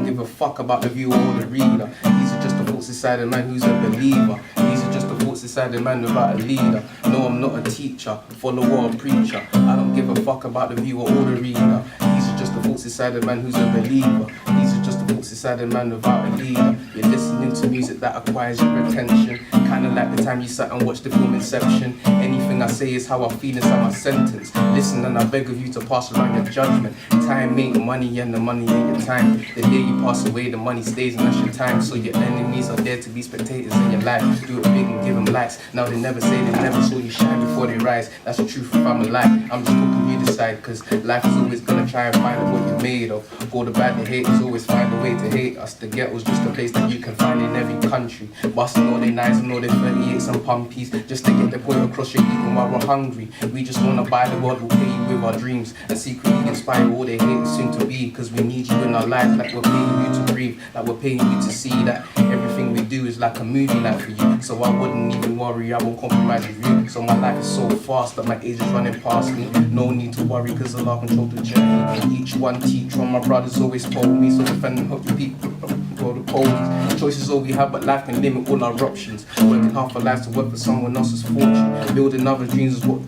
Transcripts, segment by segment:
give a fuck about the viewer or the reader. These are just the thoughts inside a man who's a believer. These are just the thoughts inside a man without a leader. No, I'm not a teacher, follower or preacher. I don't give a fuck about the viewer or the reader. These are just the thoughts inside a man who's a believer. These are just the thoughts inside a man without a leader. You're listening to music that acquires your attention, kinda like the time you sat and watched the film Inception. Anything I say is how I feel inside my sentence. Listen and I beg of you to pass around your judgment. Time ain't money and the money ain't your time. The day you pass away, the money stays and that's your time. So your enemies are there to be spectators in your life. Do it big and give them lights. Now they never say they never saw you shine before they rise. That's the truth if I'm alive. I'm just talking you decide, cause life is always gonna try and find out what you're made of. For the bad, the haters always find a way to hate us. The ghetto's just a place that you can find in every country. Busting all their knives and all their 38s and pumpies, just to get the point across your eating while we're hungry. We just wanna buy the world, we'll pay you with our dreams and secretly inspire all their haters soon to be. Cause we need you in our lives, like we're paying you to breathe, like we're paying you to see that everything we do is like a movie night for you. So I wouldn't even worry, I won't compromise with you. So my life is so fast that my age is running past me. No need to worry cause Allah controls the journey. Each one teach one, my brothers always told me. So defend and help your people, go the police. Choice is all we have, but life can limit all our options. Working half our lives to work for someone else's fortune. Building other dreams is what...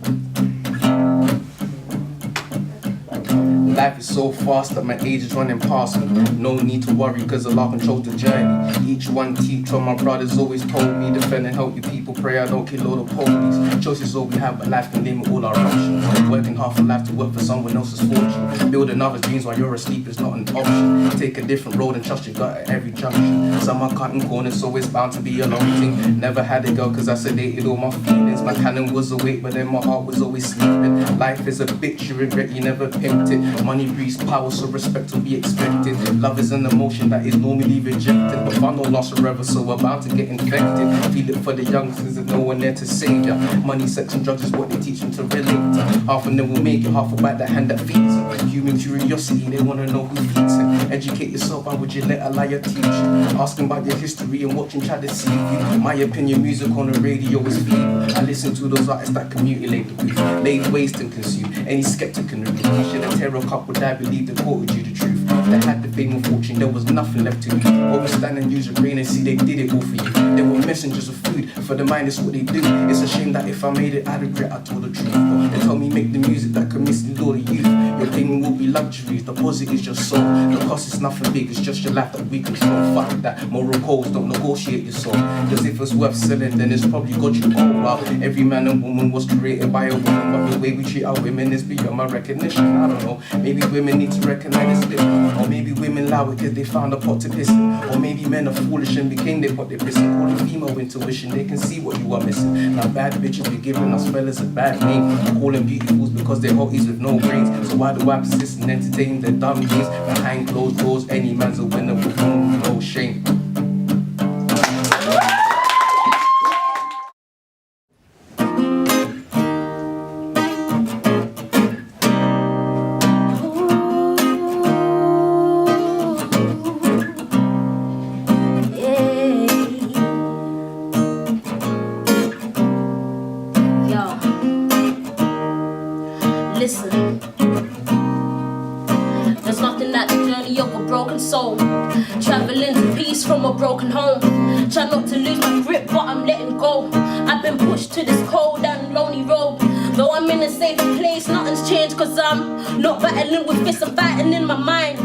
Life is so fast that my age is running past me. No need to worry cause Allah controls the journey. Each one teach one, my brothers always told me. Defend and help your people, pray I don't kill all the police. Choice is all we have, but life can limit all our options. Working half a life to work for someone else's fortune. Building other dreams while you're asleep is not an option. Take a different road and trust your gut at every junction. Some are cutting corners, so it's bound to be a long thing. Never had a girl cause I sedated all my feelings. My cannon was awake, but then my heart was always sleeping. Life is a bitch, you regret you never pimped it. Money breeds power, so respect will be expected. Love is an emotion that is normally rejected, but fun don't last forever, so we're bound to get infected. Feel it for the youngsters, there's no one there to save ya. Money, sex and drugs is what they teach them to relate to. Half of them will make it, half will bite that hand that feeds them. Human curiosity, they wanna know who feeds them. Educate yourself, why would you let a liar teach you? Asking about your history and watching try to deceive you. My opinion, music on the radio is feeble. I listen to those artists that can mutilate the truth, lay waste and consume. Any skeptic can repeat. Should a terror cup would I believe they quoted you the truth. They had the fame and fortune, there was nothing left to you. Always stand and use your brain and see they did it all for you. They were messengers of food, for the mind is what they do. It's a shame that if I made it, I'd regret I told the truth. But they told me make the music that can mislead all the youth. Your payment will be luxuries, the deposit is your soul. The cost is nothing big, it's just your life that we control. Fuck that, moral codes don't negotiate your soul. Cause if it's worth selling, then it's probably got you all. Well, every man and woman was created by a woman, but the way we treat our women is beyond my recognition. I don't know, maybe women need to recognize this different. Or maybe women lie because they found a pot to piss in. Or maybe men are foolish and became their pot they pissing. Call it female intuition, they can see what you are missing. Now bad bitches be giving us fellas a bad name, calling beautifuls because they're hotties with no brains. So why do I persist and entertain their dumb games? Behind closed doors, any man's a winner with no shame. Listen, there's nothing like the journey of a broken soul. Traveling to peace from a broken home. Try not to lose my grip, but I'm letting go. I've been pushed to this cold and lonely road. Though I'm in a safer place, nothing's changed. Cause I'm not battling with fists, I'm fighting in my mind.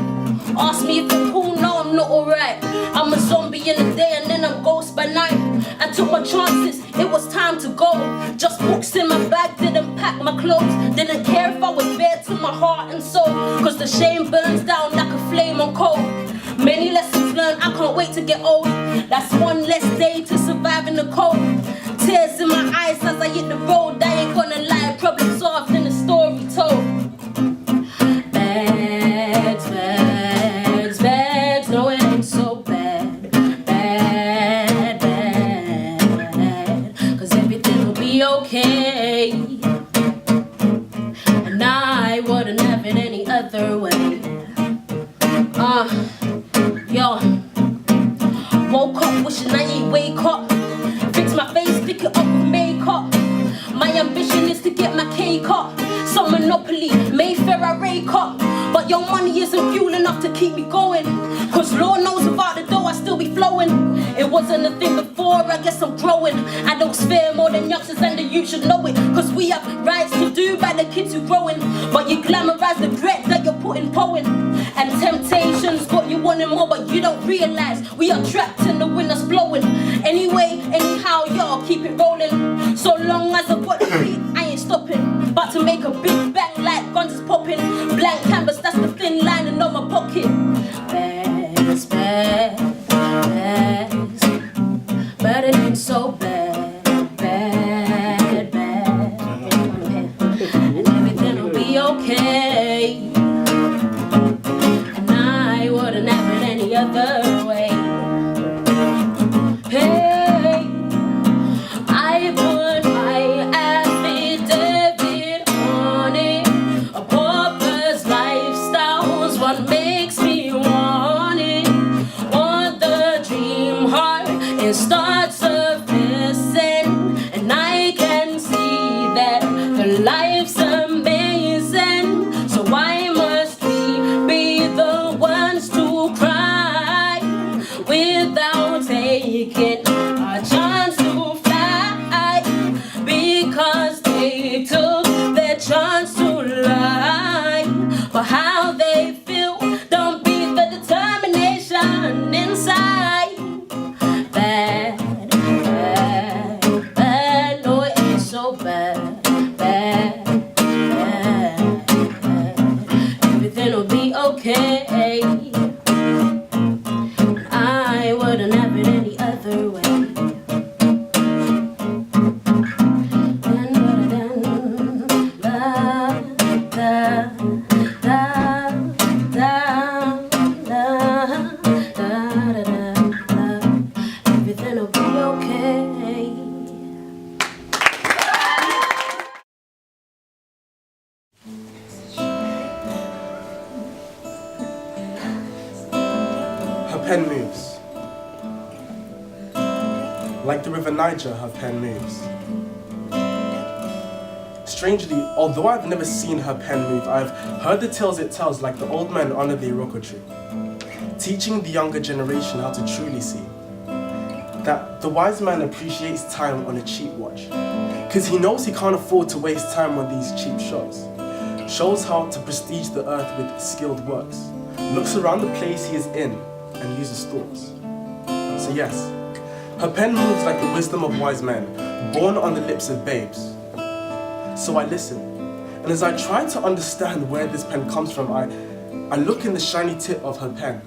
Ask me if I'm cool, no I'm not alright. I'm a zombie in the day and then I'm ghost by night. I took my chances, it was time to go. Just books in my bag, didn't pack my clothes. Didn't care if I was bare to my heart and soul. Cause the shame burns down like a flame on coal. Many lessons learned, I can't wait to get old. That's one less day to survive in the cold. Tears in my eyes as I hit the road. I ain't gonna lie, problem solved and the story told. Bags, bags, bags, no it ain't so bad. Bad, bad, cause everything will be okay. And I wouldn't have it any other way. Yo, woke up wishing I ain't wake up. Fix my face, pick it up with makeup. My ambition is to get my cake up. Some Monopoly, Mayfair I rake up. But But your money isn't fuel enough to keep me going. Cause Lord knows without the dough I still be flowing. It wasn't a thing before, I guess I'm growing. Adults fear more than youngsters and the youth should know it. Cause we have rights to do by the kids who growing. But you glamorize the threat that you're putting poing. And temptation's got you wanting more, but you don't realize we are trapped in the wind that's blowing. Anyway, anyhow, y'all keep it rolling. So long as I've got the beat, I ain't stopping. About to make a big bang like guns is popping. Blank canvas, that's the thin lining on my pocket. Bags, bags, bags, but it ain't so bad, bad, bad. And everything will be okay. And I wouldn't have it any other way. Hey, I put my affidavit on it. A pauper's lifestyle's what makes me want it. Want the dream hard, it starts surfacing. And I can see that the life's amazing. So why must we be the ones to cry without taking a chance to fly? Because they took their chance to lie. But how they feel don't beat the determination inside. Bad, bad, bad, no it ain't so bad. Bad, bad, bad. Everything will be okay. I wouldn't have it any other way. Everything will be okay. Her pen moves. Like the river Niger, her pen moves. Strangely, although I've never seen her pen move, I've heard the tales it tells like the old man under the Iroko tree, teaching the younger generation how to truly see that the wise man appreciates time on a cheap watch, because he knows he can't afford to waste time on these cheap shows. Shows how to prestige the earth with skilled works, looks around the place he is in and uses thoughts. So yes, her pen moves like the wisdom of wise men, born on the lips of babes. So I listen, and as I try to understand where this pen comes from, I look in the shiny tip of her pen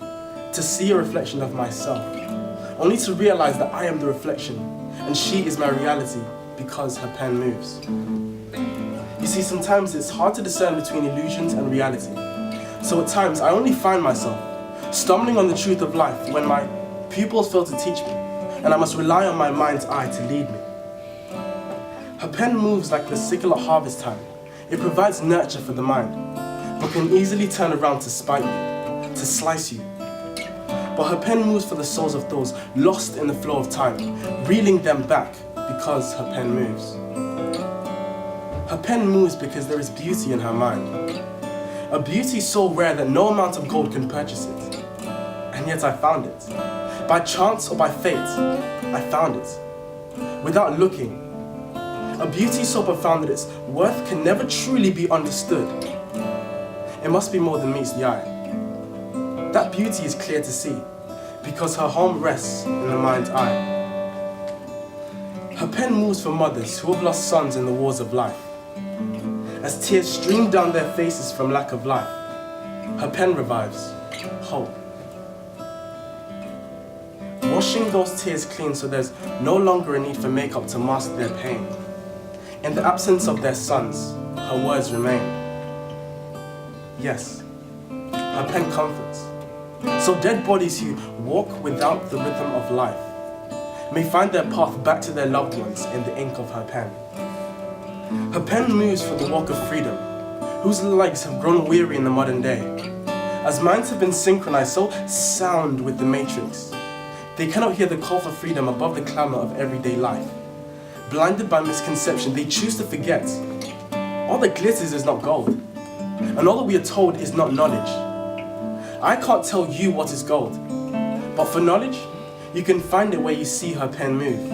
to see a reflection of myself, only to realize that I am the reflection, and she is my reality because her pen moves. You see, sometimes it's hard to discern between illusions and reality. So at times, I only find myself stumbling on the truth of life when my pupils fail to teach me, and I must rely on my mind's eye to lead me. Her pen moves like the sickle at harvest time. It provides nurture for the mind, but can easily turn around to spite you, to slice you. But her pen moves for the souls of those lost in the flow of time, reeling them back because her pen moves. Her pen moves because there is beauty in her mind. A beauty so rare that no amount of gold can purchase it. And yet I found it. By chance or by fate, I found it. Without looking. A beauty so profound that its worth can never truly be understood. It must be more than meets the eye. That beauty is clear to see, because her home rests in the mind's eye. Her pen moves for mothers who have lost sons in the wars of life. As tears stream down their faces from lack of life, her pen revives hope. Washing those tears clean so there's no longer a need for makeup to mask their pain. In the absence of their sons, her words remain. Yes, her pen comforts. So dead bodies who walk without the rhythm of life may find their path back to their loved ones in the ink of her pen. Her pen moves for the walk of freedom, whose legs have grown weary in the modern day. As minds have been synchronized so sound with the matrix, they cannot hear the call for freedom above the clamor of everyday life. Blinded by misconception, they choose to forget all that glitters is not gold. And all that we are told is not knowledge. I can't tell you what is gold, but for knowledge, you can find it where you see her pen move.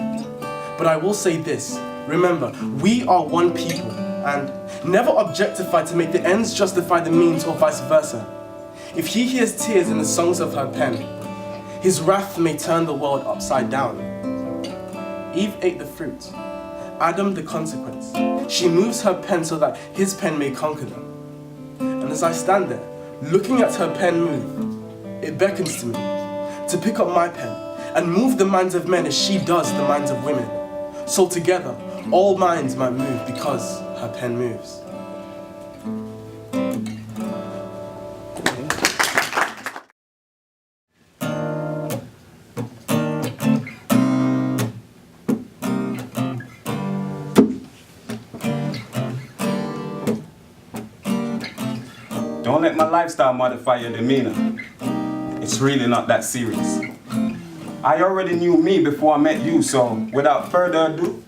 But I will say this, remember, we are one people, and never objectify to make the ends justify the means or vice versa. If he hears tears in the songs of her pen, his wrath may turn the world upside down. Eve ate the fruit, Adam the consequence. She moves her pen so that his pen may conquer them. And as I stand there, looking at her pen move, it beckons to me to pick up my pen and move the minds of men as she does the minds of women. So together, all minds might move because her pen moves. Don't let my lifestyle modify your demeanor. It's really not that serious. I already knew me before I met you, so without further ado,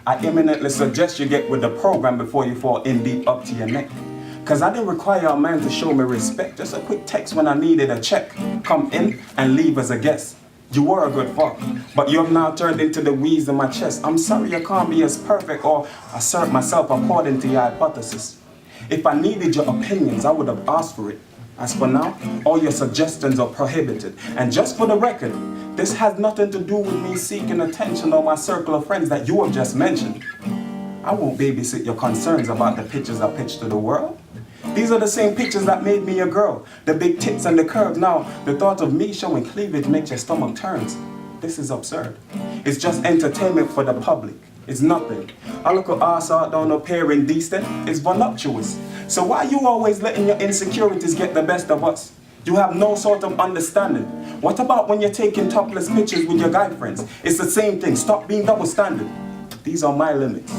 I imminently suggest you get with the program before you fall in deep up to your neck. Cause I didn't require a man to show me respect, just a quick text when I needed a check. Come in and leave as a guest. You were a good fuck, but you have now turned into the wheeze in my chest. I'm sorry I can't be as perfect or assert myself according to your hypothesis. If I needed your opinions, I would have asked for it. As for now, all your suggestions are prohibited. And just for the record, this has nothing to do with me seeking attention or my circle of friends that you have just mentioned. I won't babysit your concerns about the pictures I pitched to the world. These are the same pictures that made me a girl. The big tits and the curves. Now, the thought of me showing cleavage makes your stomach turns. This is absurd. It's just entertainment for the public. It's nothing. A little ass art don't appear indecent. It's voluptuous. So why you always letting your insecurities get the best of us? You have no sort of understanding. What about when you're taking topless pictures with your guy friends? It's the same thing. Stop being double standard. These are my limits.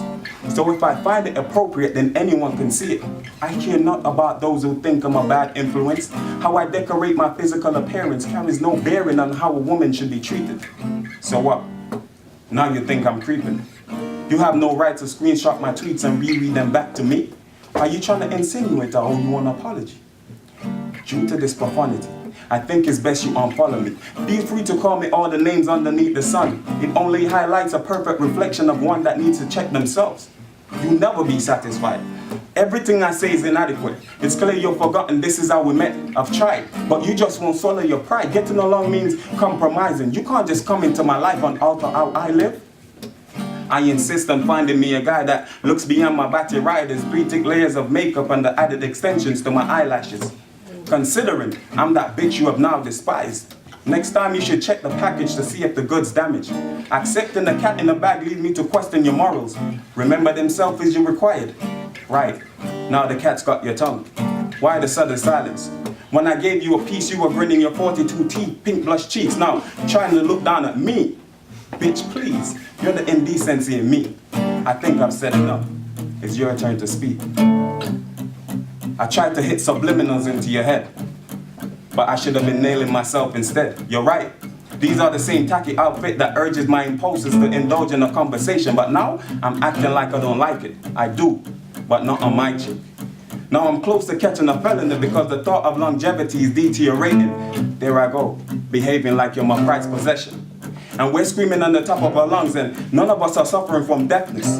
So if I find it appropriate, then anyone can see it. I care not about those who think I'm a bad influence. How I decorate my physical appearance carries no bearing on how a woman should be treated. So what? Now you think I'm creeping? You have no right to screenshot my tweets and reread them back to me? Are you trying to insinuate I owe you an apology? Due to this profanity, I think it's best you unfollow me. Feel free to call me all the names underneath the sun. It only highlights a perfect reflection of one that needs to check themselves. You'll never be satisfied. Everything I say is inadequate. It's clear you've forgotten this is how we met. I've tried, but you just won't swallow your pride. Getting along means compromising. You can't just come into my life and alter how I live. I insist on finding me a guy that looks beyond my batty riders, 3 thick layers of makeup and the added extensions to my eyelashes. Considering I'm that bitch you have now despised. Next time you should check the package to see if the good's damaged. Accepting the cat in the bag leads me to question your morals. Remember them selfies you required? Right, now the cat's got your tongue. Why the sudden silence? When I gave you a piece you were grinning your 42 teeth, pink blush cheeks. Now trying to look down at me. Bitch, please, you're the indecency in me. I think I've said enough. It's your turn to speak. I tried to hit subliminals into your head, but I should have been nailing myself instead. You're right. These are the same tacky outfit that urges my impulses to indulge in a conversation, but now I'm acting like I don't like it. I do, but not on my chick. Now I'm close to catching a felony because the thought of longevity is deteriorating. There I go, behaving like you're my prized possession. And we're screaming on the top of our lungs and none of us are suffering from deafness.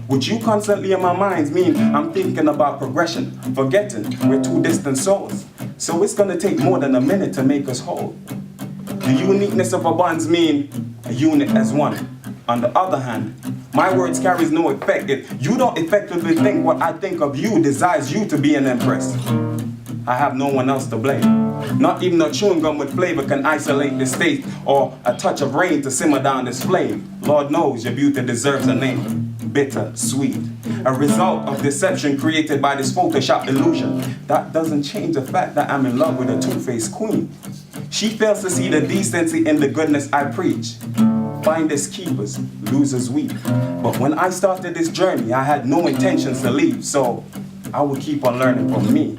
With you constantly in my mind mean I'm thinking about progression, forgetting we're two distant souls. So it's gonna take more than a minute to make us whole. The uniqueness of our bonds mean a unit as one. On the other hand, my words carries no effect if you don't effectively think what I think of you desires you to be an empress. I have no one else to blame. Not even a chewing gum with flavor can isolate this state or a touch of rain to simmer down this flame. Lord knows your beauty deserves a name. Bitter, sweet. A result of deception created by this Photoshop illusion. That doesn't change the fact that I'm in love with a two-faced queen. She fails to see the decency in the goodness I preach. Finders keepers, losers weep. But when I started this journey, I had no intentions to leave. So I will keep on learning from me,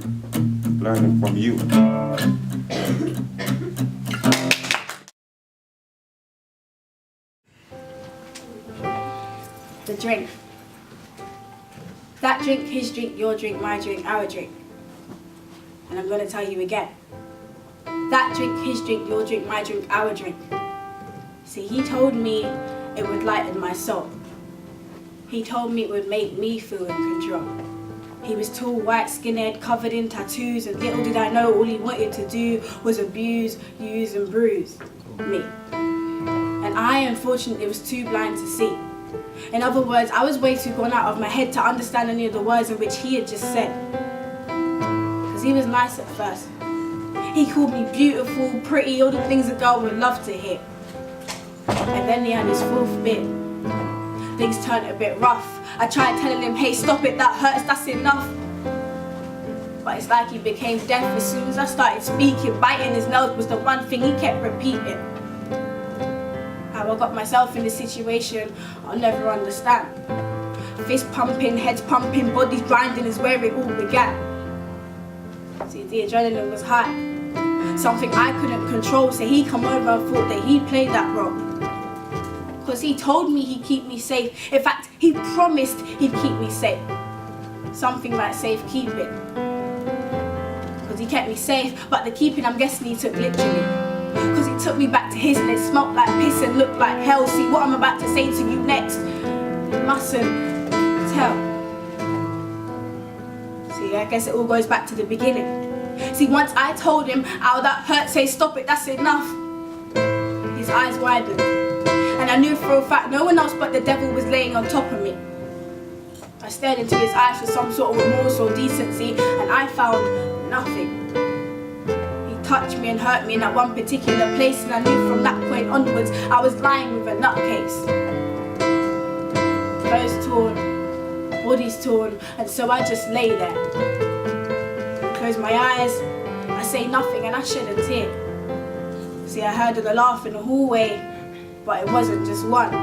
learning from you. The drink. That drink, his drink, your drink, my drink, our drink. And I'm gonna tell you again. That drink, his drink, your drink, my drink, our drink. See, he told me it would lighten my soul. He told me it would make me feel in control. He was tall, white, skinhead, covered in tattoos, and little did I know all he wanted to do was abuse, use and bruise me. And I, unfortunately, was too blind to see. In other words, I was way too gone out of my head to understand any of the words in which he had just said. Because he was nice at first. He called me beautiful, pretty, all the things a girl would love to hear. And then he had his fourth bit. Things turned a bit rough. I tried telling him, hey, stop it, that hurts, that's enough. But it's like he became deaf as soon as I started speaking. Biting his nails was the one thing he kept repeating. How I got myself in this situation, I'll never understand. Fist pumping, heads pumping, bodies grinding is where it all began. See, the adrenaline was high. Something I couldn't control, so he come over and thought that he'd played that role. Because he told me he'd keep me safe. In fact, he promised he'd keep me safe. Something like safekeeping. Because he kept me safe, but the keeping I'm guessing he took literally. Because he took me back to his and it smelt like piss and looked like hell. See, what I'm about to say to you next, you mustn't tell. See, I guess it all goes back to the beginning. See, once I told him, "Ow, that hurts, say stop it, that's enough," his eyes widened. And I knew for a fact no one else but the devil was laying on top of me. I stared into his eyes for some sort of remorse or decency, and I found nothing. He touched me and hurt me in that one particular place, and I knew from that point onwards I was lying with a nutcase. Clothes torn, body's torn, and so I just lay there. Close my eyes, I say nothing, and I shed a tear. See, I heard of the laugh in the hallway, but it wasn't just one.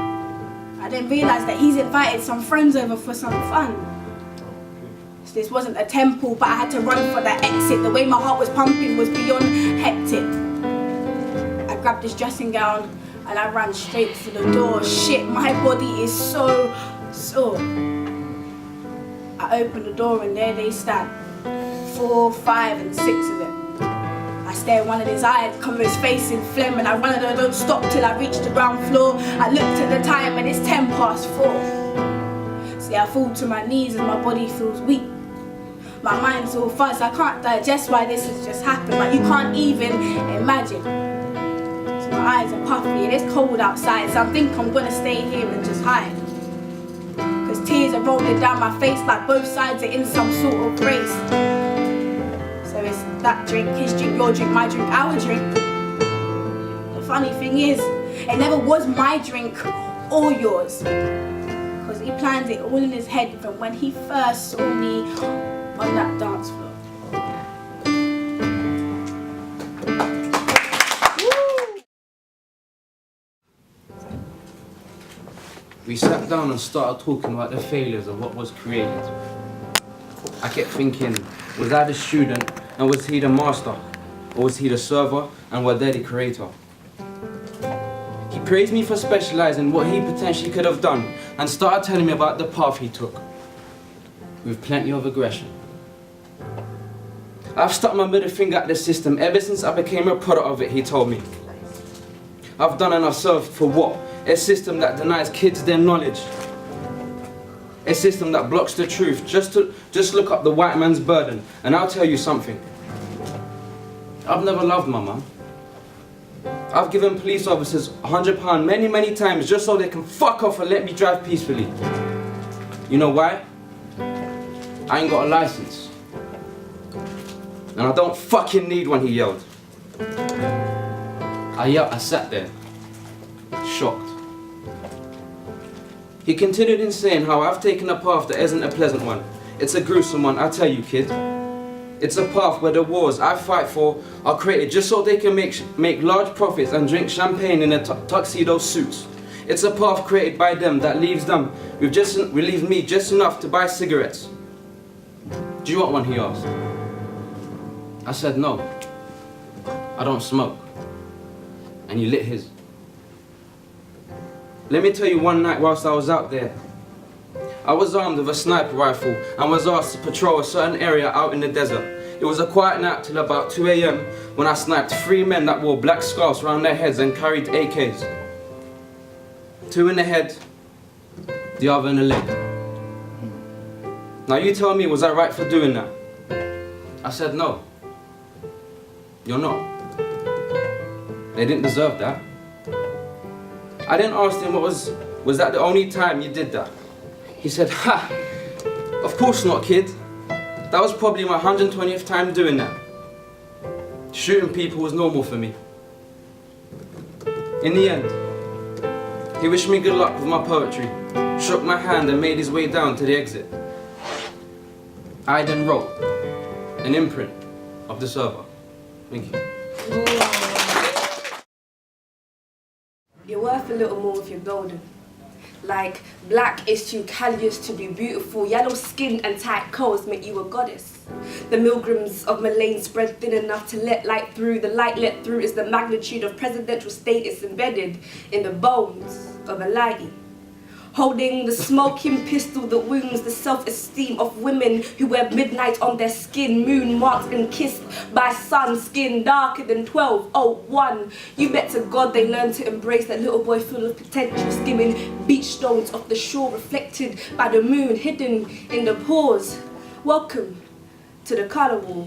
I didn't realise that he's invited some friends over for some fun. So this wasn't a temple, but I had to run for the exit. The way my heart was pumping was beyond hectic. I grabbed this dressing gown and I ran straight for the door. Shit, my body is so sore. I opened the door and there they stand. 4, 5 and 6 of them. I stare in one of his eyes, cover his face in phlegm, and I run and I don't stop till I reach the ground floor. I looked at the time and it's 4:10. See, I fall to my knees and my body feels weak. My mind's all fuzz, I can't digest why this has just happened, like you can't even imagine. So my eyes are puffy and it's cold outside, so I think I'm gonna stay here and just hide. Cause tears are rolling down my face like both sides are in some sort of race. So it's that drink, his drink, your drink, my drink, our drink. The funny thing is, it never was my drink or yours. Because he planned it all in his head from when he first saw me on that dance floor. We sat down and started talking about the failures of what was created. I kept thinking, was I the student and was he the master? Or was he the server and was they the creator? He praised me for specialising in what he potentially could have done and started telling me about the path he took, with plenty of aggression. I've stuck my middle finger at the system ever since I became a product of it, he told me. I've done and I've served for what? A system that denies kids their knowledge. A system that blocks the truth. Just look up the white man's burden and I'll tell you something. I've never loved my mum. I've given police officers £100 many, many times just so they can fuck off and let me drive peacefully. You know why? I ain't got a license. And I don't fucking need one, he yelled. I sat there, shocked. He continued in saying how I've taken a path that isn't a pleasant one. It's a gruesome one, I tell you, kid. It's a path where the wars I fight for are created just so they can make large profits and drink champagne in their tuxedo suits. It's a path created by them that leaves me just enough to buy cigarettes. Do you want one, he asked. I said no. I don't smoke. And he lit his. Let me tell you, one night whilst I was out there, I was armed with a sniper rifle and was asked to patrol a certain area out in the desert. It was a quiet night till about 2 a.m. when I sniped 3 men that wore black scarves around their heads and carried AKs. 2 in the head, the other in the leg. Now you tell me, was I right for doing that? I said no. You're not. They didn't deserve that. I then asked him, was that the only time you did that? He said, ha, of course not, kid. That was probably my 120th time doing that. Shooting people was normal for me. In the end, he wished me good luck with my poetry, shook my hand and made his way down to the exit. I then wrote an imprint of the server. Thank you. You're worth a little more if you're golden. Like, black is too callous to be beautiful. Yellow skin and tight curls make you a goddess. The milgrams of Malaine spread thin enough to let light through. The light let through is the magnitude of presidential status embedded in the bones of a lighty. Holding the smoking pistol that wounds the self-esteem of women who wear midnight on their skin, moon marked and kissed by sun, skin darker than 1201. You bet to God they learn to embrace that little boy full of potential, skimming beach stones off the shore, reflected by the moon, hidden in the pores. Welcome to the colour wall.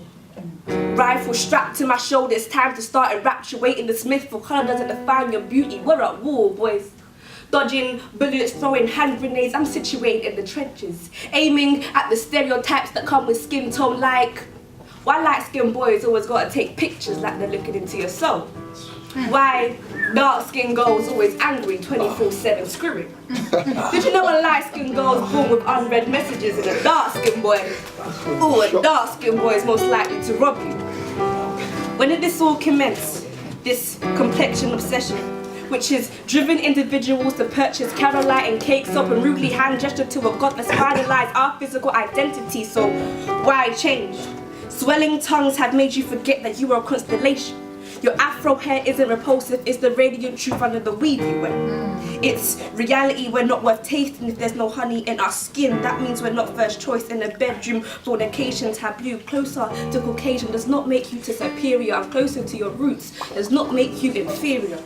Rifle strapped to my shoulder, it's time to start evacuating the smith, for colour doesn't define your beauty. We're at war, boys. Dodging bullets, throwing hand grenades, I'm situated in the trenches, aiming at the stereotypes that come with skin tone, like why light-skinned boys always gotta take pictures like they're looking into your soul? Why dark-skinned girls always angry 24/7 screwing? Did you know a light-skinned girl's born with unread messages and a dark-skinned boy? Oh, a dark-skinned boy is most likely to rob you. When did this all commence? This complexion obsession, which has driven individuals to purchase Carolite and cake soap and rudely hand gesture to a god that's finalized our physical identity. So why change? Swelling tongues have made you forget that you are a constellation. Your afro hair isn't repulsive, it's the radiant truth under the weave you wear. It's reality we're not worth tasting if there's no honey in our skin. That means we're not first choice in the bedroom. Fornication taboo. Closer to Caucasian does not make you to superior, and closer to your roots does not make you inferior.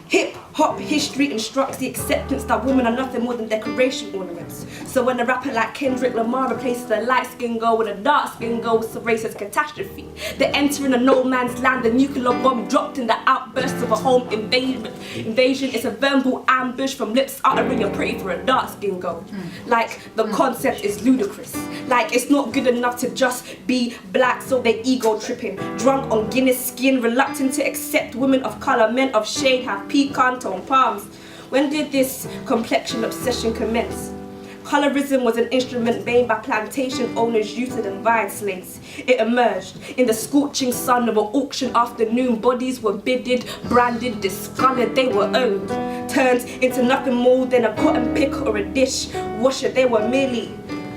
Hip-hop history instructs the acceptance that women are nothing more than decoration ornaments. So when a rapper like Kendrick Lamar replaces a light-skinned girl with a dark-skinned girl, it's a racist catastrophe. They're entering a no man's land, the nuclear bomb dropped in the outburst of a home invasion. It's a verbal ambush from lips uttering a prayer for a dark-skinned girl. Like the concept is ludicrous. Like it's not good enough to just be black, so they ego tripping. Drunk on Guinness skin, reluctant to accept women of color, men of shade have pecan tone palms. When did this complexion obsession commence? Colorism was an instrument made by plantation owners used to divide slaves. It emerged in the scorching sun of an auction afternoon. Bodies were bidded, branded, discolored, they were owned. Turned into nothing more than a cotton pick or a dish washer. They were merely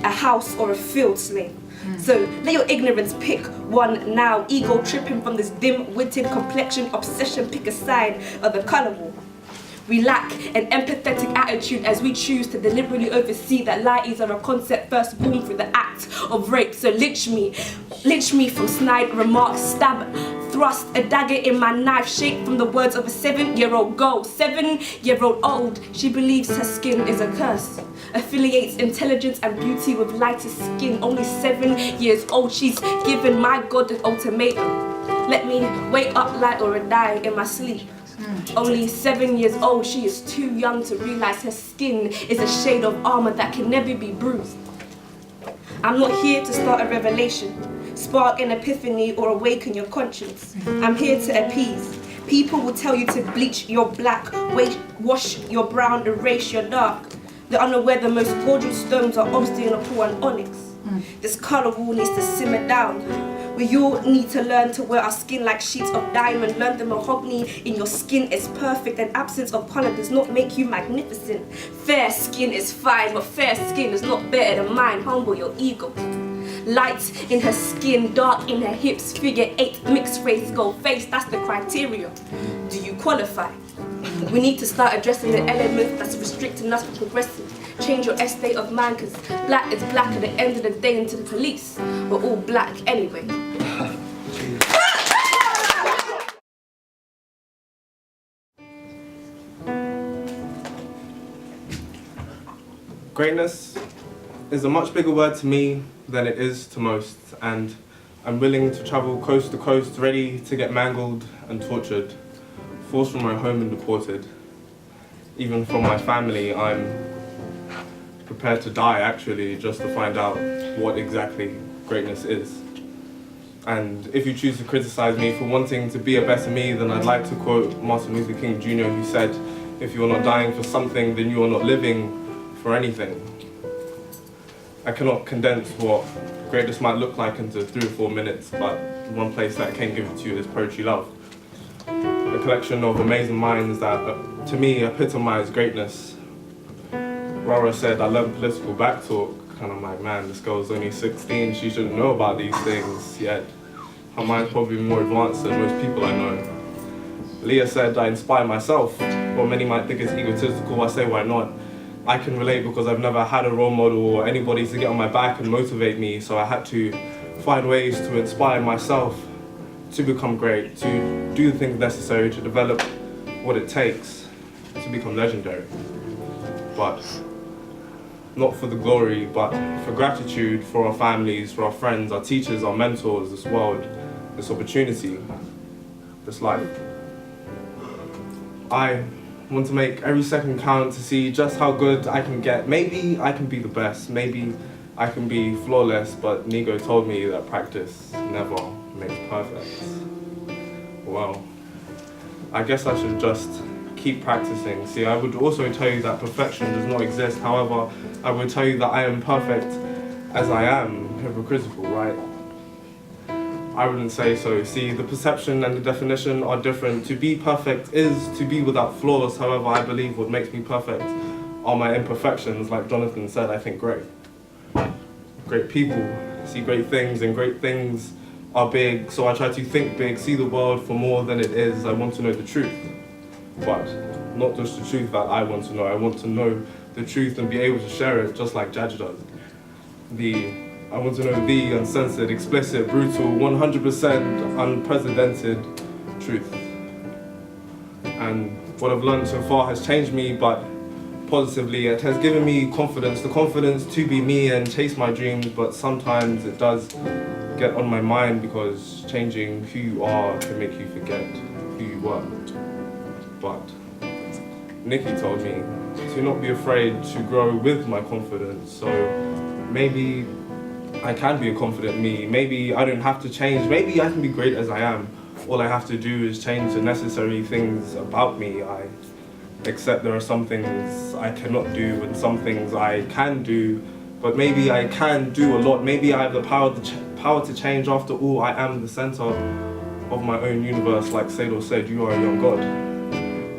a house or a field slave. So let your ignorance pick one now. Ego tripping from this dim-witted complexion obsession, pick a side of the colour war. We lack an empathetic attitude as we choose to deliberately oversee that lighties are a concept first born through the act of rape. So lynch me from snide remarks, stab, thrust a dagger in my knife, shaped from the words of a 7-year-old girl. 7-year-old old, she believes her skin is a curse. Affiliates intelligence and beauty with lighter skin. Only 7 years old, she's given my God an ultimatum. Let me wake up light or die in my sleep. Only 7 years old, she is too young to realize her skin is a shade of armor that can never be bruised. I'm not here to start a revelation, spark an epiphany or awaken your conscience. I'm here to appease. People will tell you to bleach your black, wash your brown, erase your dark. They're unaware the most gorgeous stones are obsidian, opal and onyx. This colour wall needs to simmer down. We all need to learn to wear our skin like sheets of diamond. Learn the mahogany in your skin is perfect, and absence of colour does not make you magnificent. Fair skin is fine, but fair skin is not better than mine. Humble your ego. Light in her skin, dark in her hips, figure 8, mixed race, gold face, that's the criteria. Do you qualify? We need to start addressing the element that's restricting us from progressing. Change your estate of mind, cause black is black at the end of the day, and to the police, we're all black anyway. Greatness is a much bigger word to me than it is to most, and I'm willing to travel coast to coast, ready to get mangled and tortured, forced from my home and deported. Even from my family, I'm prepared to die actually, just to find out what exactly greatness is. And if you choose to criticize me for wanting to be a better me, then I'd like to quote Martin Luther King Jr., who said, "If you are not dying for something, then you are not living for anything." I cannot condense what greatness might look like into 3 or 4 minutes, but one place that I can give it to you is Poetry Love. A collection of amazing minds that, to me, epitomize greatness. Rara said, I learned political backtalk, and I'm like, man, this girl's only 16, she shouldn't know about these things, yet her mind's probably more advanced than most people I know. Leah said, I inspire myself. While many might think it's egotistical, I say, why not? I can relate because I've never had a role model or anybody to get on my back and motivate me, so I had to find ways to inspire myself to become great, to do the things necessary to develop what it takes to become legendary. But not for the glory, but for gratitude for our families, for our friends, our teachers, our mentors, this world, this opportunity, this life. I want to make every second count to see just how good I can get. Maybe I can be the best, maybe I can be flawless, but Nigo told me that practice never makes perfect. Well, I guess I should just keep practicing. See, I would also tell you that perfection does not exist. However, I would tell you that I am perfect as I am. Hypocritical, right? I wouldn't say so. See, the perception and the definition are different. To be perfect is to be without flaws. However, I believe what makes me perfect are my imperfections. Like Jonathan said, I think great. Great people see great things, and great things are big. So I try to think big, see the world for more than it is. I want to know the truth. But not just the truth that I want to know. I want to know the truth and be able to share it just like Judge does. I want to know the uncensored, explicit, brutal, 100% unprecedented truth. And what I've learned so far has changed me, but positively. It has given me confidence, the confidence to be me and chase my dreams, but sometimes it does get on my mind because changing who you are can make you forget who you were. But Nikki told me to not be afraid to grow with my confidence, so maybe I can be a confident me. Maybe I don't have to change. Maybe I can be great as I am. All I have to do is change the necessary things about me. I accept there are some things I cannot do and some things I can do, but maybe I can do a lot. Maybe I have the power to change. After all, I am the center of my own universe. Like Sado said, you are a young God.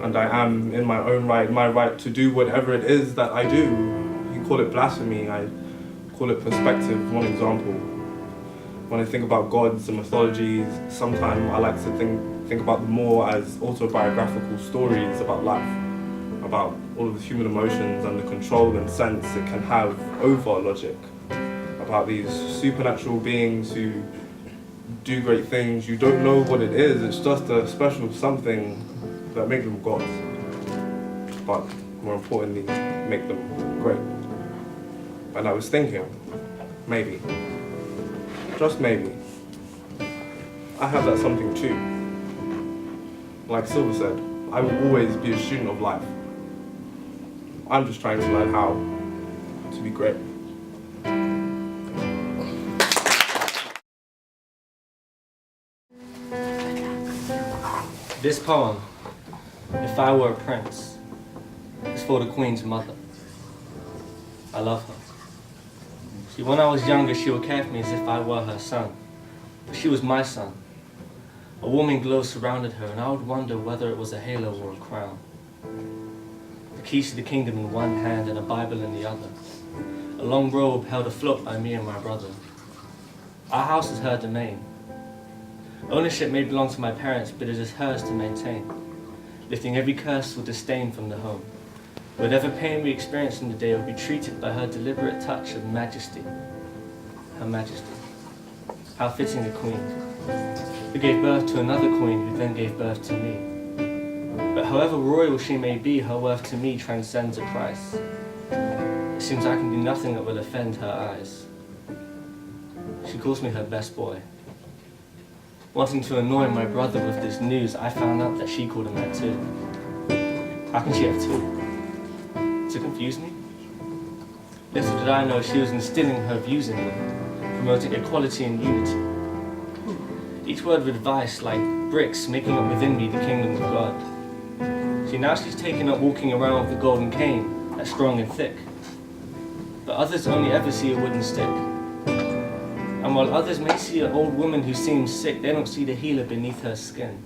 And I am in my own right, my right to do whatever it is that I do. You call it blasphemy, I call it perspective. One example, when I think about gods and mythologies, sometimes I like to think about them more as autobiographical stories about life, about all of the human emotions and the control and sense it can have over logic, about these supernatural beings who do great things. You don't know what it is, it's just a special something that make them gods, but more importantly, make them great. And I was thinking, maybe, just maybe, I have that something too. Like Silver said, I will always be a student of life. I'm just trying to learn how to be great. This poem, If I Were a Prince, is for the Queen's mother. I love her. See, when I was younger, she would care for me as if I were her son. But she was my son. A warming glow surrounded her, and I would wonder whether it was a halo or a crown. The keys to the kingdom in one hand and a Bible in the other. A long robe held afloat by me and my brother. Our house is her domain. Ownership may belong to my parents, but it is hers to maintain, lifting every curse or disdain from the home. Whatever pain we experience in the day will be treated by her deliberate touch of majesty. Her majesty. How fitting the queen, who gave birth to another queen who then gave birth to me. But however royal she may be, her worth to me transcends a price. It seems I can do nothing that will offend her eyes. She calls me her best boy. Wanting to annoy my brother with this news, I found out that she called him that too. How can she have two? To confuse me? Little did I know she was instilling her views in me, promoting equality and unity. Each word of advice like bricks making up within me the kingdom of God. See, now she's taken up walking around with a golden cane that's strong and thick. But others only ever see a wooden stick. And while others may see an old woman who seems sick, they don't see the healer beneath her skin.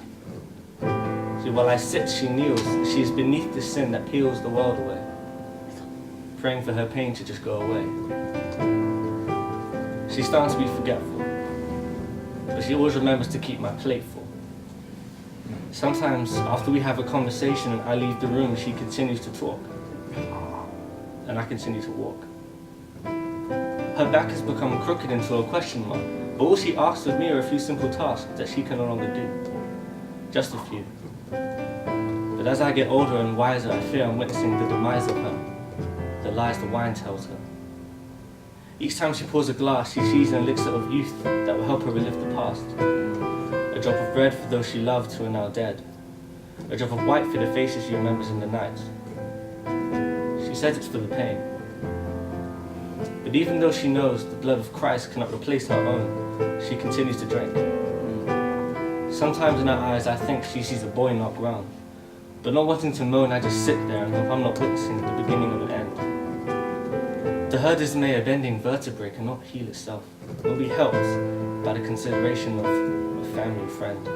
See, while I sit, she kneels. She is beneath the sin that peels the world away, praying for her pain to just go away. She's starting to be forgetful, but she always remembers to keep my plate full. Sometimes, after we have a conversation and I leave the room, she continues to talk, and I continue to walk. Her back has become crooked into a question mark, but all she asks of me are a few simple tasks that she can no longer do. Just a few. But as I get older and wiser, I fear I'm witnessing the demise of her, the lies the wine tells her. Each time she pours a glass, she sees an elixir of youth that will help her relive the past. A drop of bread for those she loved who are now dead. A drop of white for the faces she remembers in the night. She says it's for the pain. But even though she knows the blood of Christ cannot replace her own, she continues to drink. Sometimes in her eyes I think she sees a boy not grown. But not wanting to moan, I just sit there and hope I'm not witnessing the beginning of an end. To her dismay, a bending vertebrae cannot heal itself, nor be helped by the consideration of a family friend.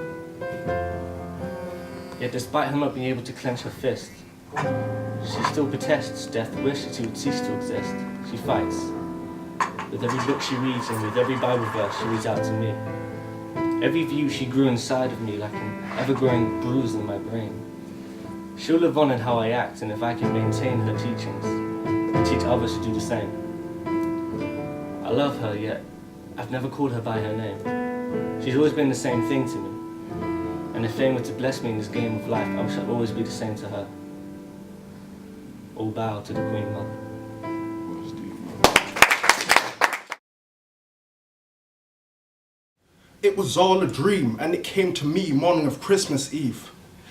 Yet despite her not being able to clench her fist, she still protests death's wish that she would cease to exist. She fights. With every book she reads and with every Bible verse she reads out to me. Every view she grew inside of me like an ever-growing bruise in my brain. She'll live on in how I act, and if I can maintain her teachings, and teach others to do the same. I love her, yet I've never called her by her name. She's always been the same thing to me. And if fame were to bless me in this game of life, I shall always be the same to her. All bow to the Queen Mother. It was all a dream, and it came to me morning of Christmas Eve.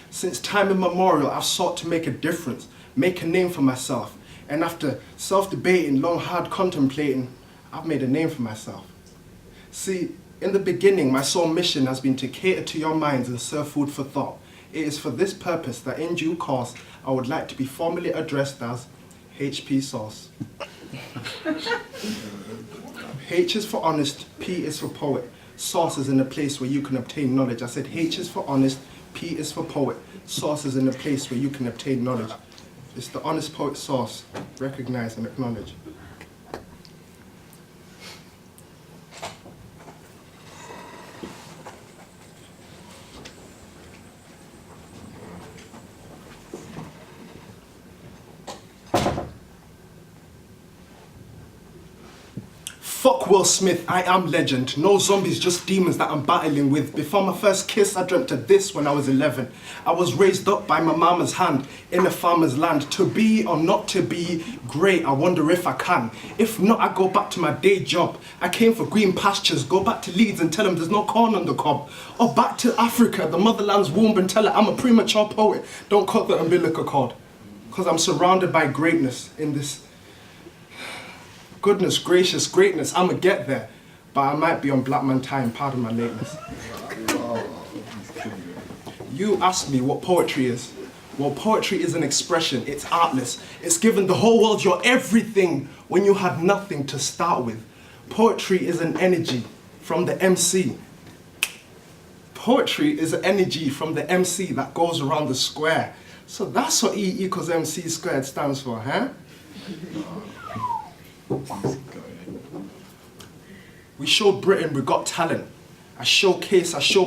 Since time immemorial, I've sought to make a difference, make a name for myself. And after self-debating, long hard contemplating, I've made a name for myself. See, in the beginning, my sole mission has been to cater to your minds and serve food for thought. It is for this purpose that in due course, I would like to be formally addressed as HP Sauce. H is for honest, P is for poet. Sauce is in a place where you can obtain knowledge. I said H is for honest, P is for poet. Sauce is in a place where you can obtain knowledge. It's the honest poet Sauce. Recognize and acknowledge. Fuck Will Smith, I am legend. No zombies, just demons that I'm battling with. Before my first kiss, I dreamt of this when I was 11. I was raised up by my mama's hand in a farmer's land. To be or not to be, great, I wonder if I can. If not, I go back to my day job. I came for green pastures, go back to Leeds and tell them there's no corn on the cob. Or back to Africa, the motherland's womb, and tell her I'm a premature poet. Don't cut the umbilical cord. Because I'm surrounded by greatness in this. Goodness gracious greatness, I'ma get there. But I might be on black man time, pardon my lateness. You asked me what poetry is. Well, poetry is an expression, it's artless. It's given the whole world your everything when you had nothing to start with. Poetry is an energy from the MC. Poetry is an energy from the MC that goes around the square. So that's what E equals MC squared stands for, huh? We showed Britain we got talent. I showed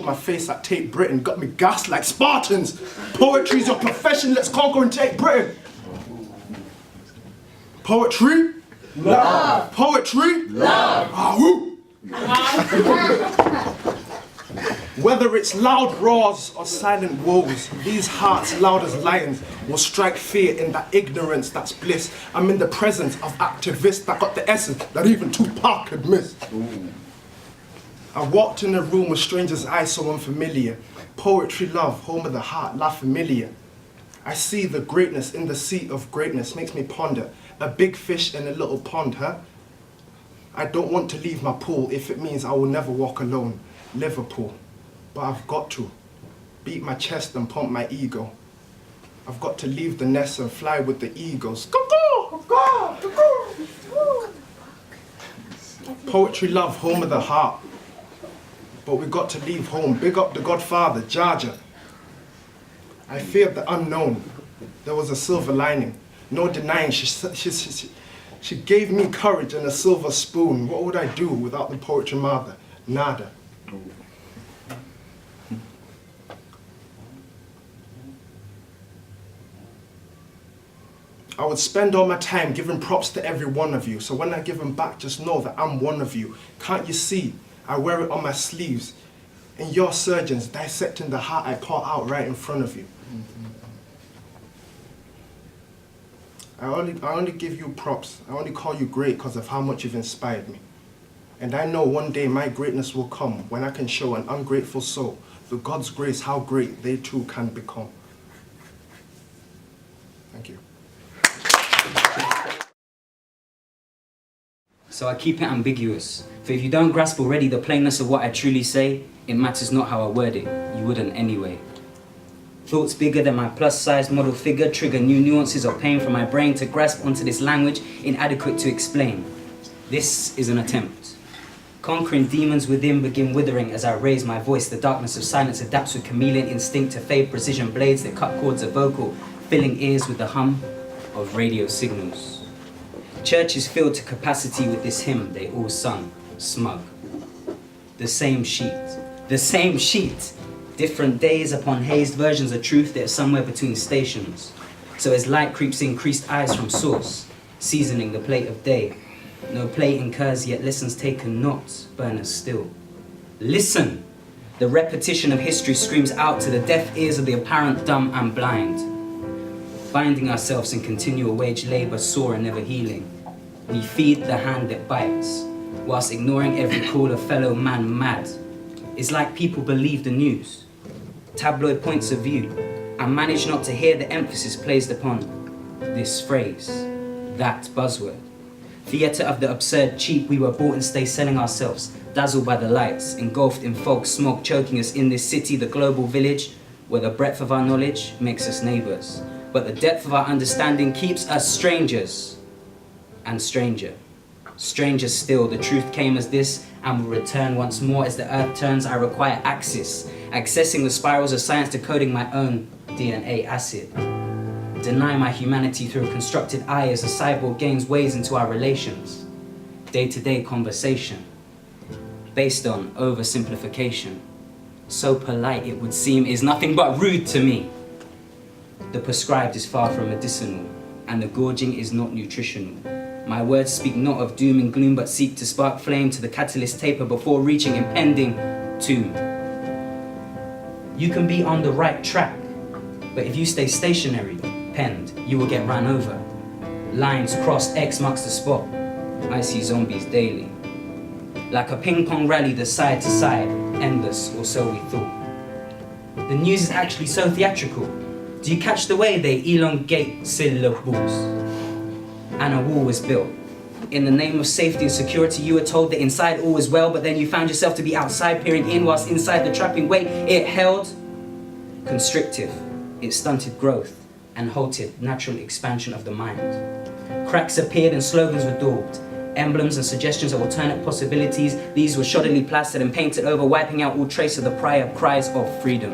my face at Tate Britain, got me gassed like Spartans. Poetry's your profession, let's conquer and take Britain. Poetry? Love. Poetry? Love. Ah, woo. Whether it's loud roars or silent woes, these hearts loud as lions will strike fear in that ignorance that's bliss. I'm in the presence of activists that got the essence that even Tupac had missed. I walked in a room with strangers' eyes so unfamiliar. Poetry, love, home of the heart, La Familia. I see the greatness in the sea of greatness, makes me ponder. A big fish in a little pond, huh? I don't want to leave my pool if it means I will never walk alone. Liverpool. But I've got to beat my chest and pump my ego. I've got to leave the nest and fly with the eagles. Poetry, love, home of the heart. But we got to leave home. Big up the Godfather, Jaja. I feared the unknown. There was a silver lining. No denying, she gave me courage and a silver spoon. What would I do without the poetry mother? Nada. I would spend all my time giving props to every one of you. So when I give them back, just know that I'm one of you. Can't you see? I wear it on my sleeves. And your surgeons dissecting the heart I pour out right in front of you. I only give you props. I only call you great because of how much you've inspired me. And I know one day my greatness will come when I can show an ungrateful soul through God's grace how great they too can become. Thank you. So I keep it ambiguous. For if you don't grasp already the plainness of what I truly say, it matters not how I word it. You wouldn't anyway. Thoughts bigger than my plus-size model figure trigger new nuances of pain from my brain to grasp onto this language inadequate to explain. This is an attempt. Conquering demons within begin withering as I raise my voice. The darkness of silence adapts with chameleon instinct to fade precision blades that cut chords of vocal, filling ears with the hum of radio signals. Churches filled to capacity with this hymn they all sung, smug. The same sheet. Different days upon hazed versions of truth that are somewhere between stations. So as light creeps in, creased eyes from source, seasoning the plate of day. No plate incurs, yet lessons taken not, burners still. Listen! The repetition of history screams out to the deaf ears of the apparent dumb and blind. Binding ourselves in continual wage labor, sore and never healing. We feed the hand that bites, whilst ignoring every call of fellow man mad. It's like people believe the news, tabloid points of view, and manage not to hear the emphasis placed upon this phrase, that buzzword. Theatre of the absurd cheap, we were bought and stay selling ourselves, dazzled by the lights, engulfed in fog, smog choking us in this city, the global village, where the breadth of our knowledge makes us neighbours, but the depth of our understanding keeps us strangers and stranger. Stranger still, the truth came as this and will return once more as the earth turns. I require access, accessing the spirals of science, decoding my own DNA acid. Deny my humanity through a constructed eye as a cyborg gains ways into our relations. Day-to-day conversation, based on oversimplification. So polite it would seem is nothing but rude to me. The prescribed is far from medicinal, and the gorging is not nutritional. My words speak not of doom and gloom, but seek to spark flame to the catalyst taper before reaching impending tomb. You can be on the right track, but if you stay stationary, penned, you will get run over. Lines crossed, X marks the spot. I see zombies daily. Like a ping-pong rally, the side to side, endless, or so we thought. The news is actually so theatrical. Do you catch the way they elongate syllables? And a wall was built. In the name of safety and security, you were told that inside all was well, but then you found yourself to be outside, peering in, whilst inside the trapping weight it held. Constrictive, it stunted growth and halted natural expansion of the mind. Cracks appeared and slogans were daubed. Emblems and suggestions of alternate possibilities, these were shoddily plastered and painted over, wiping out all trace of the prior cries of freedom,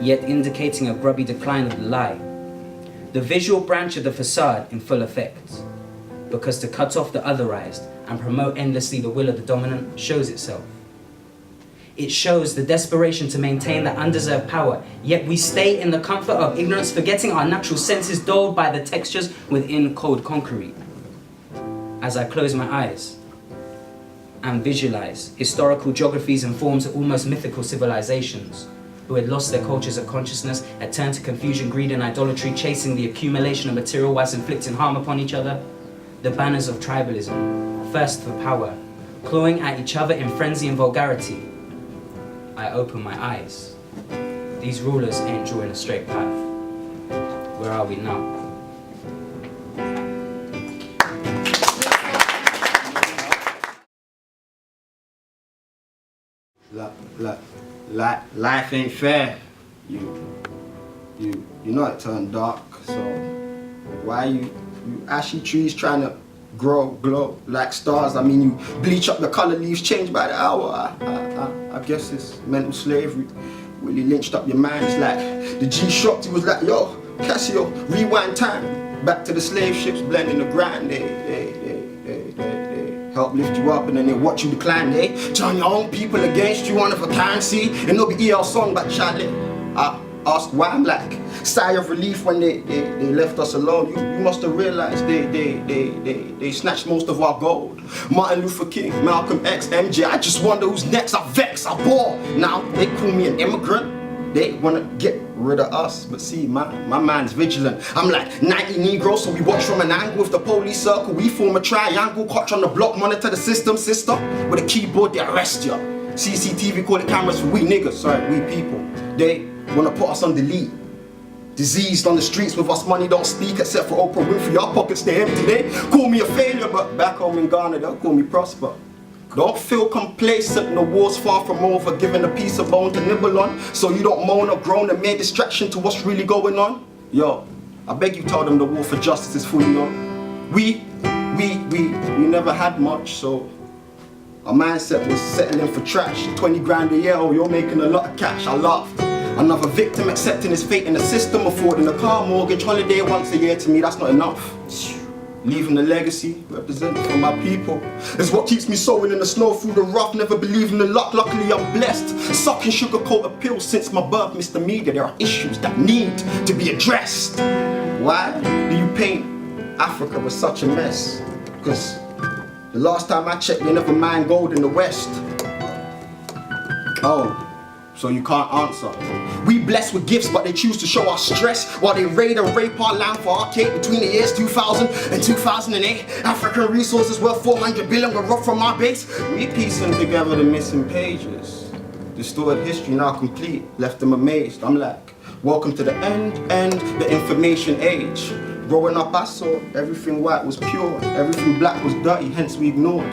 yet indicating a grubby decline of the lie. The visual branch of the facade in full effect, because to cut off the otherized and promote endlessly the will of the dominant shows itself. It shows the desperation to maintain that undeserved power, yet we stay in the comfort of ignorance, forgetting our natural senses dulled by the textures within cold concrete. As I close my eyes and visualize historical geographies and forms of almost mythical civilizations who had lost their cultures of consciousness, had turned to confusion, greed and idolatry, chasing the accumulation of material whilst inflicting harm upon each other. The banners of tribalism, thirst for power, clawing at each other in frenzy and vulgarity. I open my eyes. These rulers ain't drawing a straight path. Where are we now? Life ain't fair. You know it turned dark, so why you ashy trees trying to glow like stars? I mean, you bleach up the color, leaves change by the hour. I guess it's mental slavery. Willie lynched up your mind. It's like the G-Shock, he was like, yo, Casio, rewind time. Back to the slave ships, blending the grind. They help lift you up and then they watch you decline. They turn your own people against you, one of a kind. See, and no be EL song, but Charlie, I ask why. I'm like, sigh of relief when they left us alone. You must have realized they snatched most of our gold. Martin Luther King, Malcolm X, MJ. I just wonder who's next. I vex, I bore. Now they call me an immigrant. They wanna get rid of us, but see, my man's vigilant. I'm like 90 Negroes, so we watch from an angle. With the police circle, we form a triangle. Cotch on the block, monitor the system, sister. With a keyboard, they arrest ya. CCTV, call it cameras for we niggas, sorry, we people. They wanna put us on delete. Diseased on the streets with us, money don't speak except for Oprah Winfrey. Our pockets stay empty. They call me a failure, but back home in Ghana, they'll call me prosper. Don't feel complacent, the war's far from over. Given a piece of bone to nibble on, so you don't moan or groan and make distraction to what's really going on. Yo, I beg you tell them the war for justice is fully on. We never had much, so our mindset was settling for trash. 20 grand a year, oh, you're making a lot of cash. I laughed. Another victim accepting his fate in the system, affording a car mortgage, holiday once a year. To me, that's not enough. Leaving a legacy, representing for my people, is what keeps me sowing in the snow through the rough, never believing in luck. Luckily I'm blessed, sucking sugar-coated pills since my birth. Mr. Media, there are issues that need to be addressed. Why do you paint Africa with such a mess? Because the last time I checked, they never mined gold in the West. Oh, so you can't answer. We blessed with gifts, but they choose to show our stress while they raid and rape our land for our cake. Between the years 2000 and 2008, African resources worth 400 billion were robbed from our base. We piecing together the missing pages. Distorted history now complete, left them amazed. I'm like, welcome to the end, the information age. Growing up, I saw everything white was pure, everything black was dirty, hence we ignored.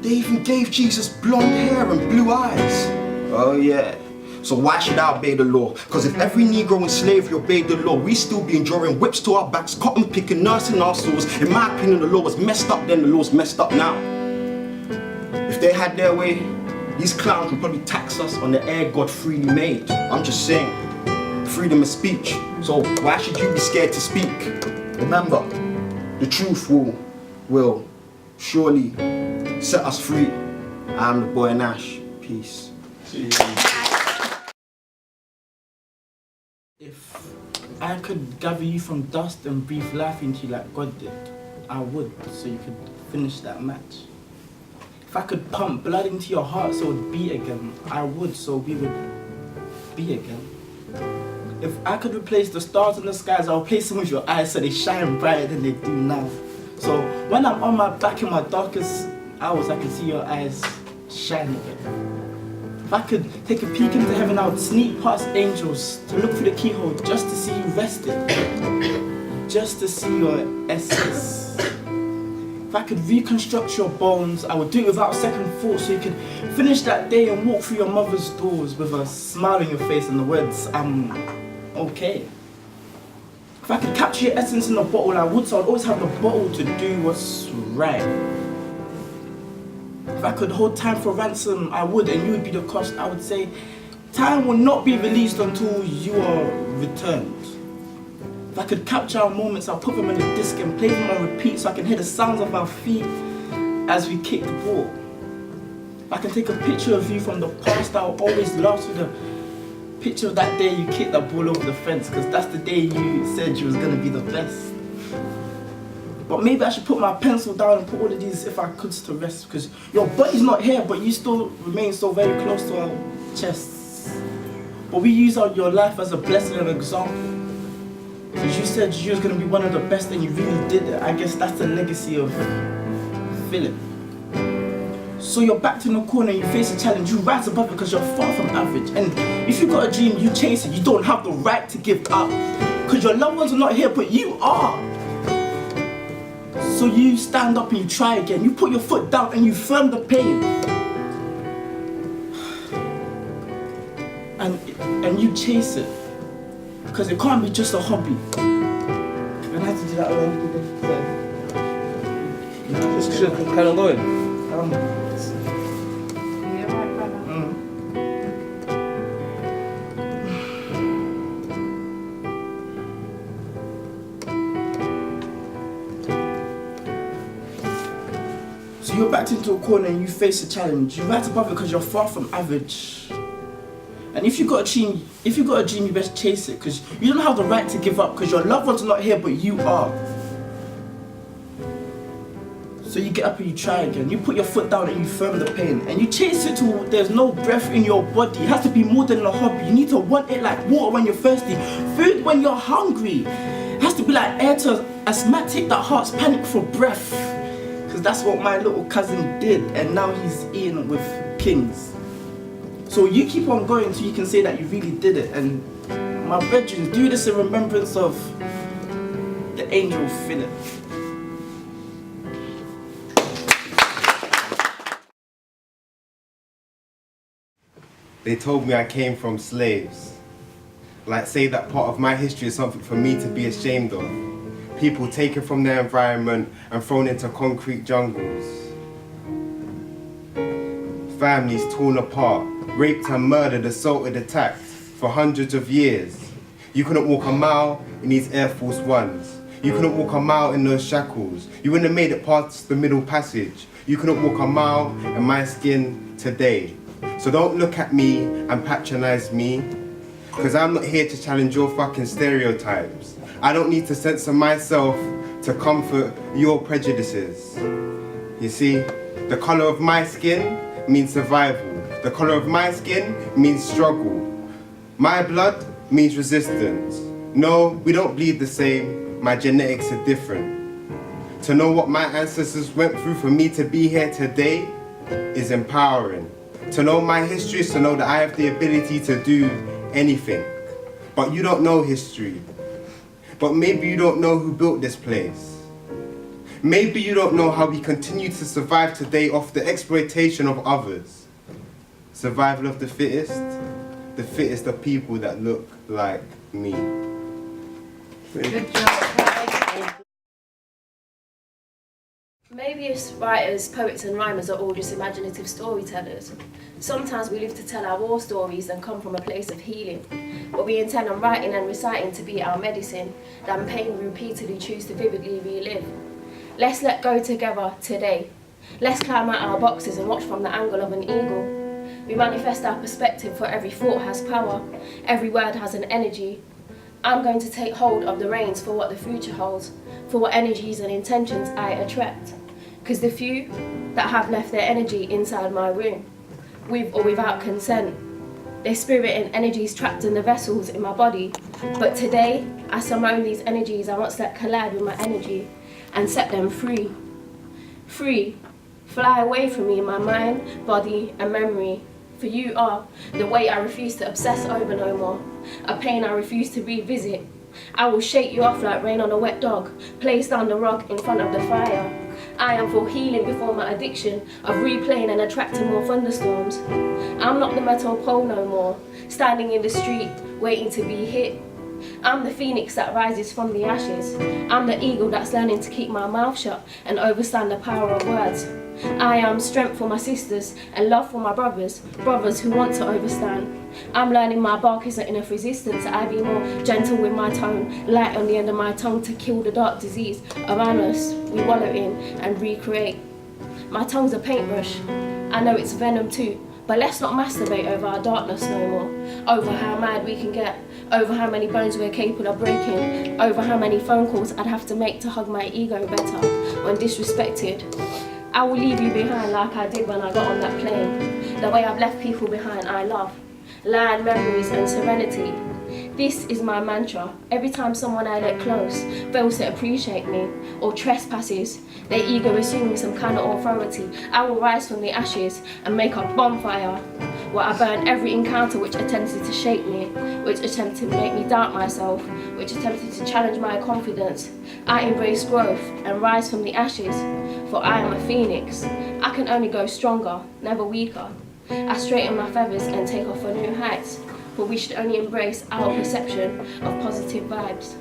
They even gave Jesus blonde hair and blue eyes. Oh yeah, so why should I obey the law? Cause if every Negro in slavery obeyed the law, we still be enduring whips to our backs, cotton picking, nursing our sores. In my opinion, the law was messed up then, the law's messed up now. If they had their way, these clowns would probably tax us on the air God freely made. I'm just saying, freedom of speech. So why should you be scared to speak? Remember, the truth will surely set us free. I'm the boy Nash. Peace. If I could gather you from dust and breathe life into you like God did, I would, so you could finish that match. If I could pump blood into your heart so it would beat again, I would, so we would be again. If I could replace the stars in the skies, I'll replace them with your eyes so they shine brighter than they do now. So when I'm on my back in my darkest hours, I can see your eyes shine again. If I could take a peek into heaven, I would sneak past angels to look through the keyhole just to see you rested, just to see your essence. If I could reconstruct your bones, I would do it without second thought so you could finish that day and walk through your mother's doors with a smile on your face and the words, I'm okay. If I could capture your essence in a bottle, I would, so I'd always have the bottle to do what's right. If I could hold time for ransom, I would, and you would be the cost. I would say, time will not be released until you are returned. If I could capture our moments, I'll put them on a disc and play them on repeat so I can hear the sounds of our feet as we kick the ball. If I can take a picture of you from the past, I'll always laugh with a picture of that day you kicked that ball over the fence, because that's the day you said you was going to be the best. But maybe I should put my pencil down and put all of these if I could to rest, because your body's not here, but you still remain so very close to our chests. But we use your life as a blessing and example. Because you said you was going to be one of the best and you really did it. I guess that's the legacy of Philip. So you're backed in the corner, you face a challenge, you rise above it because you're far from average. And if you got a dream, you chase it. You don't have the right to give up. Because your loved ones are not here, but you are. So you stand up and you try again. You put your foot down and you firm the pain. And you chase it. Because it can't be just a hobby. And I have to do that alone. Just carry on going. You're right, brother. So you're backed into a corner and you face a challenge. You rise above it because you're far from average. And if you got a dream, you best chase it, because you don't have the right to give up, because your loved ones are not here, but you are. So you get up and you try again. You put your foot down and you firm the pain. And you chase it till there's no breath in your body. It has to be more than a hobby. You need to want it like water when you're thirsty. Food when you're hungry. It has to be like air to asthmatic that hearts panic for breath. Because that's what my little cousin did. And now he's eating with kings. So you keep on going until you can say that you really did it. And my brethren, do this in remembrance of the angel Philip. They told me I came from slaves. Like, say that part of my history is something for me to be ashamed of. People taken from their environment and thrown into concrete jungles. Families torn apart, raped and murdered, assaulted, attacked for hundreds of years. You couldn't walk a mile in these Air Force Ones. You couldn't walk a mile in those shackles. You wouldn't have made it past the Middle Passage. You couldn't walk a mile in my skin today. So don't look at me and patronize me, because I'm not here to challenge your fucking stereotypes. I don't need to censor myself to comfort your prejudices. You see, the color of my skin means survival. The color of my skin means struggle. My blood means resistance. No, we don't bleed the same. My genetics are different. To know what my ancestors went through for me to be here today is empowering. To know my history is to know that I have the ability to do anything. But you don't know history. But maybe you don't know who built this place. Maybe you don't know how we continue to survive today off the exploitation of others. Survival of the fittest are people that look like me. Good job. Maybe us writers, poets and rhymers are all just imaginative storytellers. Sometimes we live to tell our war stories and come from a place of healing. But we intend on writing and reciting to be our medicine, than pain we repeatedly choose to vividly relive. Let's let go together today. Let's climb out our boxes and watch from the angle of an eagle. We manifest our perspective, for every thought has power, every word has an energy. I'm going to take hold of the reins for what the future holds, for what energies and intentions I attract. Because the few that have left their energy inside my room, with or without consent, their spirit and energies trapped in the vessels in my body. But today, I summon these energies I once let collide with my energy and set them free. Free, fly away from me in my mind, body and memory. For you are the weight I refuse to obsess over no more, a pain I refuse to revisit. I will shake you off like rain on a wet dog, placed on the rug in front of the fire. I am for healing before my addiction of replaying and attracting more thunderstorms. I'm not the metal pole no more, standing in the street, waiting to be hit. I'm the phoenix that rises from the ashes. I'm the eagle that's learning to keep my mouth shut and overstand the power of words. I am strength for my sisters and love for my brothers, brothers who want to overstand. I'm learning my bark isn't enough resistance. I be more gentle with my tone, light on the end of my tongue to kill the dark disease around us we wallow in and recreate. My tongue's a paintbrush. I know it's venom too, But let's not masturbate over our darkness no more, over how mad we can get, over how many bones we're capable of breaking, over how many phone calls I'd have to make to hug my ego better when disrespected. I will leave you behind like I did when I got on that plane. The way I've left people behind I love, land, memories and serenity. This is my mantra. Every time someone I let close fails to appreciate me or trespasses, their ego assuming some kind of authority, I will rise from the ashes and make a bonfire where I burn every encounter which attempted to shape me, which attempted to make me doubt myself, which attempted to challenge my confidence. I embrace growth and rise from the ashes, for I am a phoenix. I can only go stronger, never weaker. I straighten my feathers and take off for new heights, for we should only embrace our perception of positive vibes.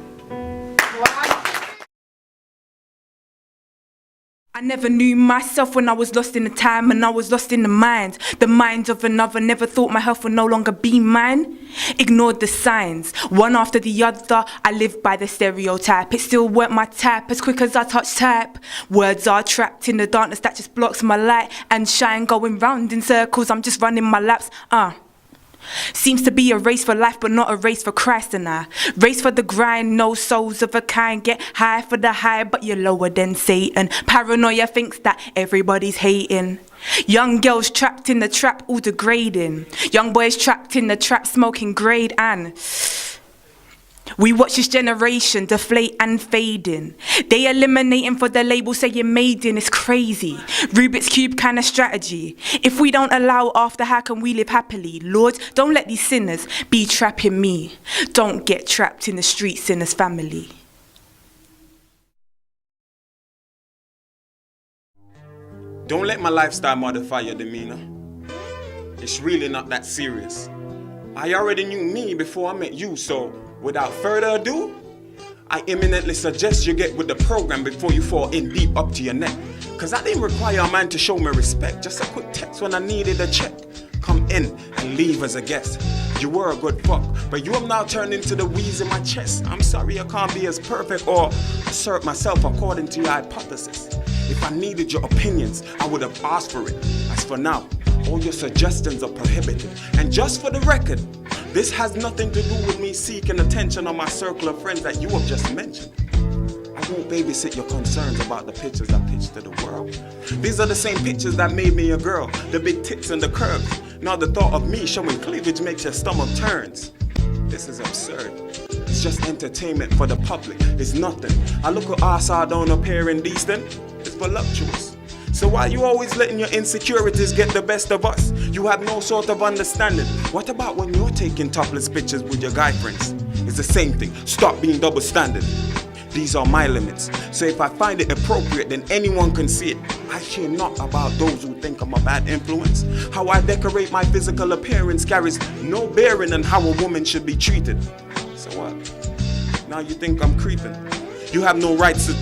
I never knew myself when I was lost in the time and I was lost in the mind of another. Never thought my health would no longer be mine. Ignored the signs, one after the other. I lived by the stereotype. It still weren't my type. As quick as I touch type, words are trapped in the darkness that just blocks my light and shine. Going round in circles, I'm just running my laps. Seems to be a race for life, but not a race for Christ and I. Race for the grind, no souls of a kind. Get high for the high, but you're lower than Satan. Paranoia thinks that everybody's hating. Young girls trapped in the trap, all degrading. Young boys trapped in the trap, smoking grade and... We watch this generation deflate and fading. They eliminating for the label saying maiden. It's crazy. Rubik's Cube kind of strategy. If we don't allow after, how can we live happily? Lord, don't let these sinners be trapping me. Don't get trapped in the street, sinners family. Don't let my lifestyle modify your demeanor. It's really not that serious. I already knew me before I met you, so without further ado, I imminently suggest you get with the program before you fall in deep up to your neck. Cause I didn't require a man to show me respect, just a quick text when I needed a check. Come in and leave as a guest. You were a good fuck, but you have now turned into the wheeze in my chest. I'm sorry I can't be as perfect or assert myself according to your hypothesis. If I needed your opinions, I would have asked for it. As for now, all your suggestions are prohibited. And just for the record, this has nothing to do with me seeking attention on my circle of friends that you have just mentioned. I won't babysit your concerns about the pictures I pitched to the world. These are the same pictures that made me a girl, the big tits and the curves. Now the thought of me showing cleavage makes your stomach turns. This is absurd. It's just entertainment for the public. It's nothing. I look at us, I don't appear indecent. It's voluptuous. So why you always letting your insecurities get the best of us? You have no sort of understanding. What about when you're taking topless pictures with your guy friends? It's the same thing. Stop being double standard. These are my limits. So if I find it appropriate, then anyone can see it. I care not about those who think I'm a bad influence. How I decorate my physical appearance carries no bearing on how a woman should be treated. So what? Now you think I'm creeping? You have no rights to